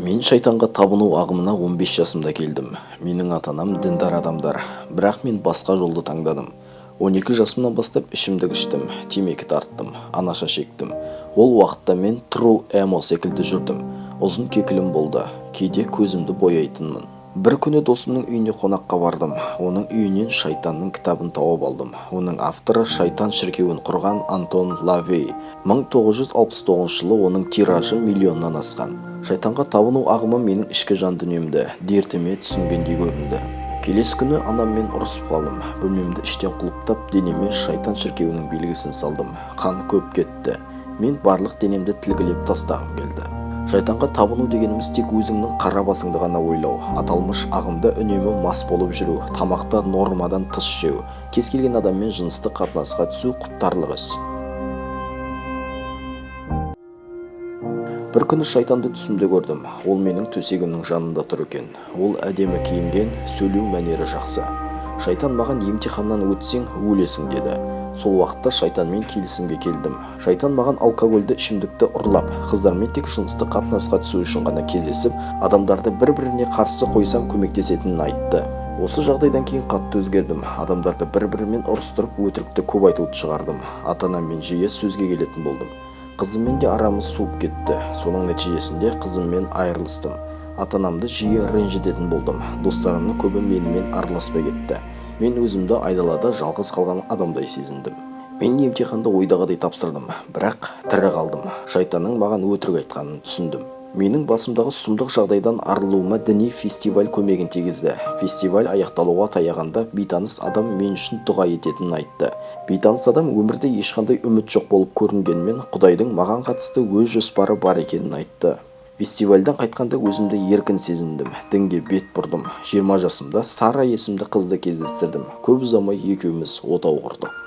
Мен шайтанға табыну ағымына 15 жасымда келдім. Менің ата-анам діндар адамдар, бірақ мен басқа жолды таңдадым. 12 жасымнан бастап ішімдік іштім, темекі тарттым, анаша шектім. Ол уақытта мен true emo секілді жүрдім. Ұзын кекілім болды, кейде көзімді бояйтынмын. Бір күні досымның үйіне қонаққа бардым. Оның үйінен шайтанның кітабын тауып алдым. Оның авторы шайтан шіркеуін құрған Антон Лавей. 1969 жылы оның тиражы миллионнан асқан. Шайтанға табыну ағымы менің ішкі жан дүниемді, дертіме түсінгендей көрінді. Келесі күні анаммен ұрысып қалдым. Бөлмемді іштен құлыптап, денеме шайтан шіркеуінің белгісін салдым. Қан көп кетті. Мен барлық денемді тілгілеп тастағым келді. Шайтанға табыну дегеніміз тек өзіңнің қара басыңды ғана ойлау, аталмыш ағымда үнемі мас болып жүру, тамақта нормадан тыс жеу, кез келген адаммен жыныстық қатынасқа түсу құптарлық іс. Бір күні шайтанды түсімде көрдім. Ол менің төсегімнің жанында тұр екен. Ол әдемі киінген, сөйлеу мәнері жақсы. Шайтан маған емтиханнан өтсең өлесің деді. Сол уақытта шайтанмен келісімге келдім. Шайтан маған алкогольді ішімдікті ұрлап, қыздармен тек жыныстық қатынасқа түсу үшін ғана кездесіп, адамдарды бір-біріне қарсы қойсам көмектесетінін айтты. Осы жағдайдан кейін қатты өзгердім. Адамдарды бір-бірімен ұрыстырып, өтірікті көп айтуды шығардым. Ата-анаммен жиі сөзге келетін болдым. Қызыммен де арамыз суып кетті. Соның нәтижесінде қызыммен айырылыстым. Ата-анамды жиі ренжітетін болдым. Достарымның көбі менімен араласпай кетті. Мен өзімді айдалада жалғыз қалған адамдай сезіндім. Мен емтиханды ойдағыдай тапсырдым, бірақ тірі қалдым. Шайтанның маған өтірік айтқанын түсіндім. Менің басымдағы сұмдық жағдайдан арылуыма діни фестиваль көмегін тигізді. Фестиваль аяқталуға таяғанда бейтаныс адам мен үшін дұға ететінін айтты. Бейтаныс адам өмірде ешқандай үміт жоқ болып көрінгенмен, Құдайдың маған қатысты өз жоспары бар екенін айтты. Фестивальдан қайтқанда өзімді еркін сезіндім. Дінге бет бұрдым. 20 жасымда Сара есімді қызды кездестірдім. Көп ұзамай екеуміз отау құрдық.